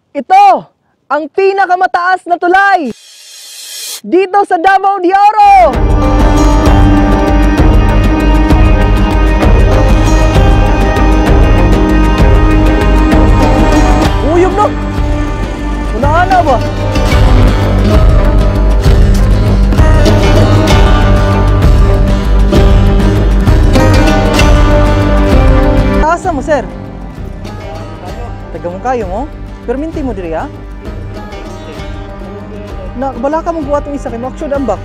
Ito ang pinakamataas na tulay dito sa Davao de Oro. Uyog no? Unahan na ba? Asa mo, sir? Taga mo kayo mo? Perminti mo diri ha? Na bala ka mong buhat ng isa kay mo actually ambak.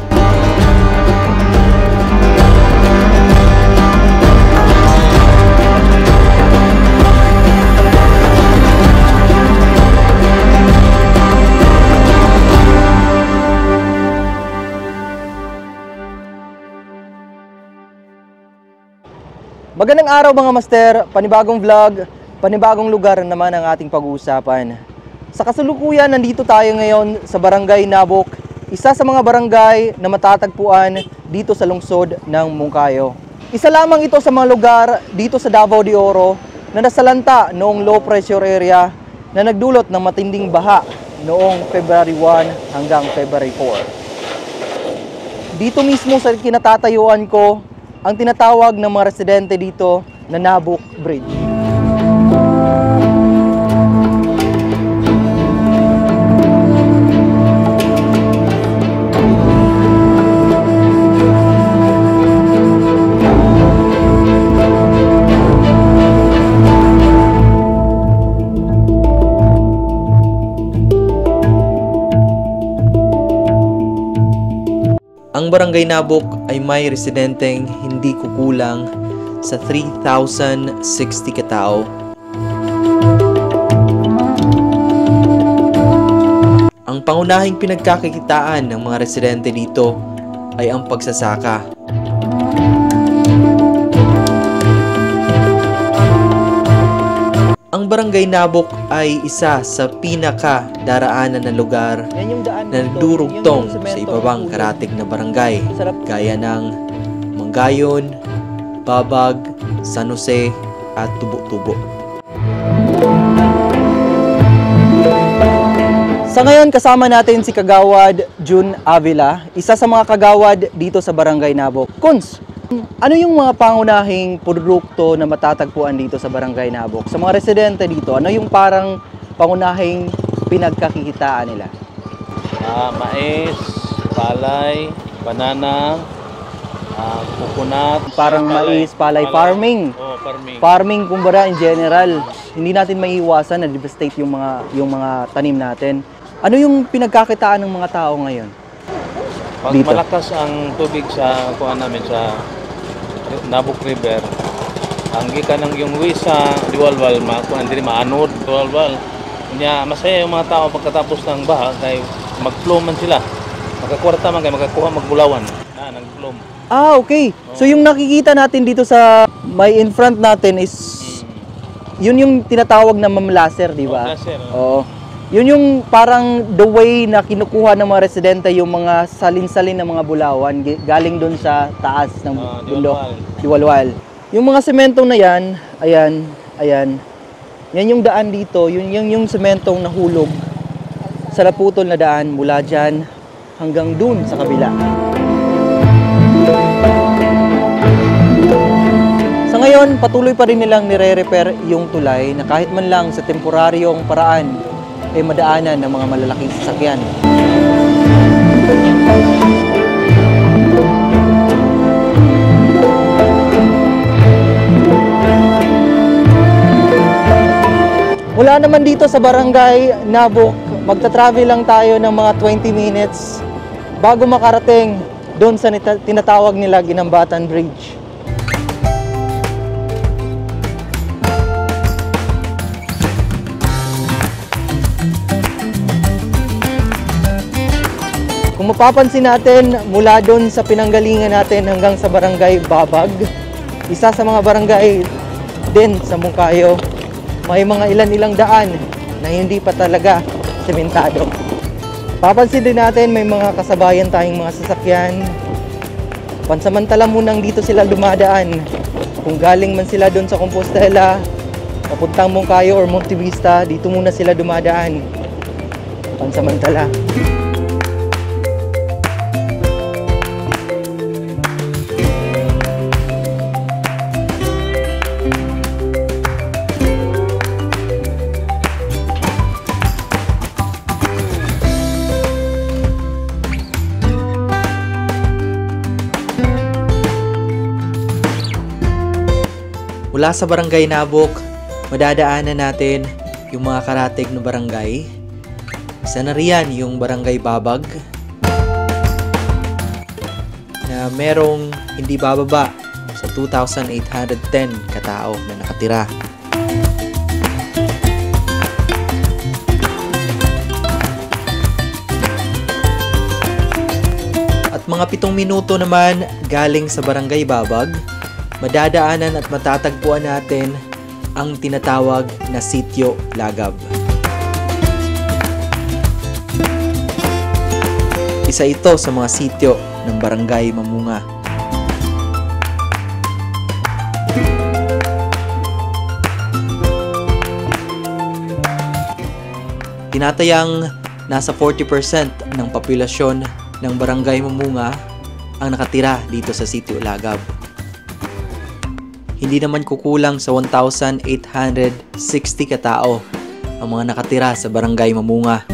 Magandang araw mga master, panibagong vlog, panibagong lugar naman ang ating pag-uusapan. Sa kasalukuyan, nandito tayo ngayon sa Barangay Nabok, isa sa mga barangay na matatagpuan dito sa lungsod ng Moncayo. Isa lamang ito sa mga lugar dito sa Davao de Oro na nasalanta noong low pressure area na nagdulot ng matinding baha noong February 1 hanggang February 4. Dito mismo sa kinatatayuan ko, ang tinatawag ng mga residente dito na Nabok Bridge. Ang Barangay Nabok ay may residenteng hindi kukulang sa 3,060 katao. Ang pangunahing pinagkakakitaan ng mga residente dito ay ang pagsasaka. Ang Barangay Nabok ay isa sa pinaka-daraanan na lugar na nagdurugtong sa ibabang karatig na barangay gaya ng Manggayon, Babag, San Jose at Tubo-Tubo. Sa ngayon kasama natin si Kagawad June Avila, isa sa mga kagawad dito sa Barangay Nabok. Kuns, ano yung mga pangunahing produkto na matatagpuan dito sa Barangay Nabok? Sa mga residente dito, ano yung parang pangunahing pinagkakikitaan nila? Mais, palay, banana, coconut. Parang mais, palay, farming. Oh, farming. Farming kumbara in general. Hindi natin maiiwasan na devastate yung mga tanim natin. Ano yung pinagkakitaan ng mga tao ngayon? Pag dito? Malakas ang tubig sa kuha namin sa Nabok River, ang gikan ng yung wisa diwalwal kuan diri maanod diwalwal. Nya masaya yung mga tao pagkatapos ng baha kay mag-flow man sila. Magkakwarta man kay magkakuha magbulawan. Nag-flow. Ah, okay. So yung nakikita natin dito sa may in front natin is yun yung tinatawag na mamlaser, di ba? Laser. Oo. Yun yung parang the way na kinukuha ng mga residente yung mga salin-salin ng mga bulawan galing doon sa taas ng bundok, Diwalwal. Yung mga sementong na yan, ayan. Yan yung daan dito, yung sementong nahulog sa naputol na daan mula dyan hanggang dun sa kabila. Sa ngayon, patuloy pa rin nilang nire-repair yung tulay na kahit man lang sa temporaryong paraan ay madaanan ng mga malalaking sasakyan. Mula naman dito sa Barangay Nabok, magta-travel lang tayo ng mga 20 minutes bago makarating doon sa tinatawag nila Ginambatan Bridge. Kung mapapansin natin, mula doon sa pinanggalingan natin hanggang sa Barangay Babag, isa sa mga barangay din sa Moncayo, may mga ilan-ilang daan na hindi pa talaga sementado. Papansin din natin may mga kasabayan tayong mga sasakyan. Pansamantala munang dito sila dumadaan. Kung galing man sila doon sa Compostela papuntang Moncayo or Monte Vista, dito muna sila dumadaan. Pansamantala. Mula sa Barangay Nabok, madadaanan natin yung mga karatig na barangay. Isa na riyan yung Barangay Babag na merong hindi bababa sa 2,810 katao na nakatira. At mga 7 minuto naman galing sa Barangay Babag, madadaanan at matatagpuan natin ang tinatawag na Sitio Lagab. Isa ito sa mga sitio ng Barangay Mamunga. Tinatayang nasa 40% ng populasyon ng Barangay Mamunga ang nakatira dito sa Sitio Lagab. Hindi naman kukulang sa 1,860 katao ang mga nakatira sa Barangay Mamunga.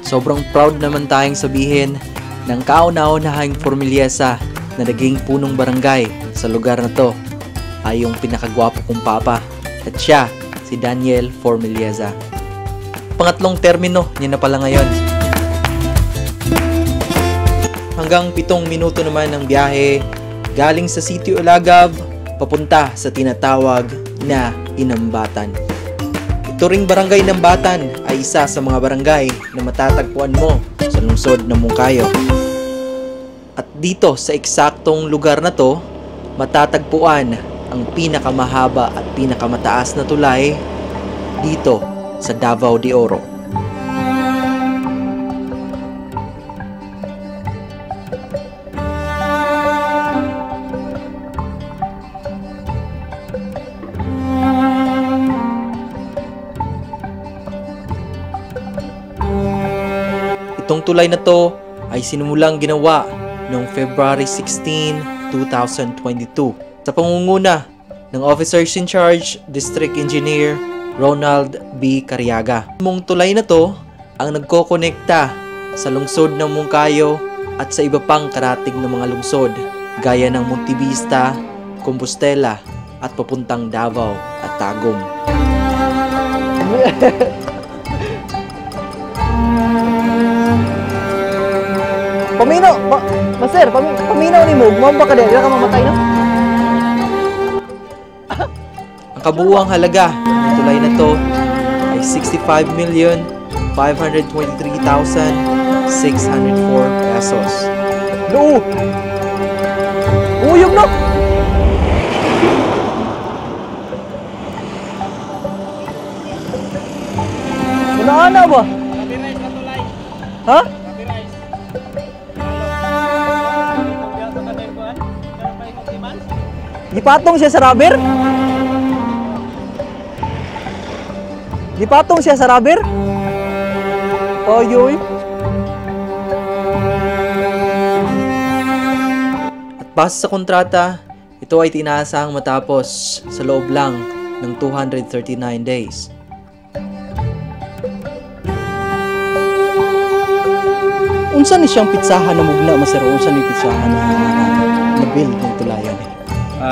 Sobrang proud naman tayong sabihin ng kauna-unahang Formilyesa na naging punong barangay sa lugar na to ay yung pinakagwapo kong papa at siya si Daniel Formilyesa. Pangatlong termino niya na pala ngayon. Hanggang 7 minuto naman ang biyahe galing sa Sitio Lagab papunta sa tinatawag na Inambatan. Ito ring Barangay Inambatan ay isa sa mga barangay na matatagpuan mo sa lungsod ng Moncayo. At dito sa eksaktong lugar na to, matatagpuan ang pinakamahaba at pinakamataas na tulay dito sa Davao de Oro. Itong tulay na to ay sinimulang ginawa noong February 16, 2022 sa pangunguna ng Officers in Charge District Engineer Ronald B. Cariaga. Itong tulay na to ang nagkokonekta sa lungsod ng Moncayo at sa iba pang karatig ng mga lungsod gaya ng Monte Vista, Compostela at papuntang Davao at Tagum. Paminaw! Master, paminaw ni mo. Gumamba ka din. Ilan ka mamatay na? Ang kabuuang halaga ng tulay na to ay 65,523,604 pesos. No! Uyog na! Muna ba? Copyright na tulay. Ha? Copyright. Gipatong siya sa rubber? Gipatong siya sa rubber? Oyoy. At base sa kontrata, ito ay tinaasahang matapos sa loob lang ng 239 days. Unsa ni siyang pitsahan na mugna, Master? Unsa ni pitsahan na build ng tulayan?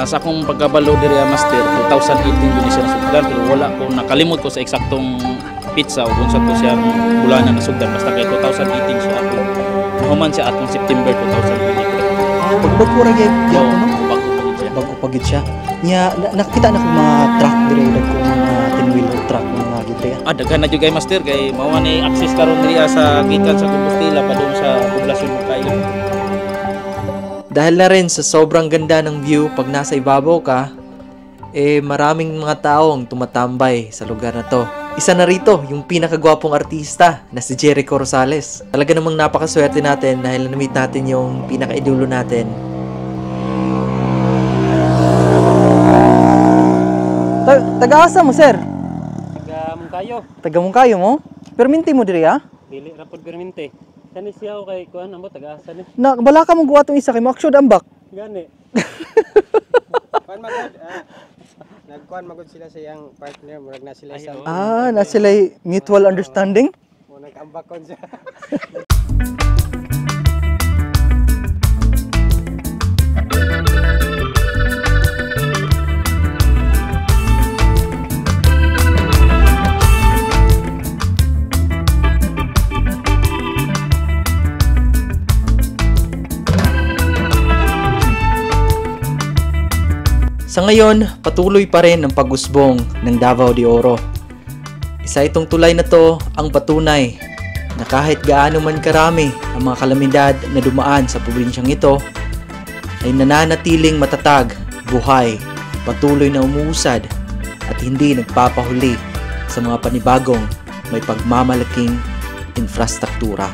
Sa akong pagkabalo diri Master, 2018 din siya nasugdan, pero wala ko nakalimot ko sa eksaktong pizza o kung sa to siyang bulanan nasugdan. Basta kay 2018 siya ako. Nahuman siya atong September 2023. Pagbag ko ragay no? Bago pa siya. Bago pagid siya. Nya nakita na ko mga truck diri udag ko mga 10-wheeler truck mga gidre. Daghan na jud kay Master kay mao ni access karon diri sa gikan sa Compostela pa doon sa poblasyon ng Kayo. Dahil na rin sa sobrang ganda ng view pag nasa ibabaw ka, maraming mga taong tumatambay sa lugar na to. Isa na rito yung pinakagwapong artista na si Jericho Rosales. Talaga namang napakaswerte natin dahil na-meet natin yung pinaka-idolo natin taga-asa mo, sir? Kayo, Taga Mungkayo mo? Perminti mo diri ha? dili ra pod permente. Kani siya kay kuan amo taga-asa ni. Na bala ka mong guwatong isa kay mo aksyon ambak. Gani. Kuan magod. Nagkuan magod sila sa iyang partner, murag na sila sa Na sila mutual understanding. mo nag-ambak kon siya. Sa ngayon, patuloy pa rin ang pag-usbong ng Davao de Oro. Isa itong tulay na to ang patunay na kahit gaano man karami ang mga kalamidad na dumaan sa probinsyang ito, ay nananatiling matatag, buhay, patuloy na umuusad at hindi nagpapahuli sa mga panibagong may pagmamalaking infrastruktura.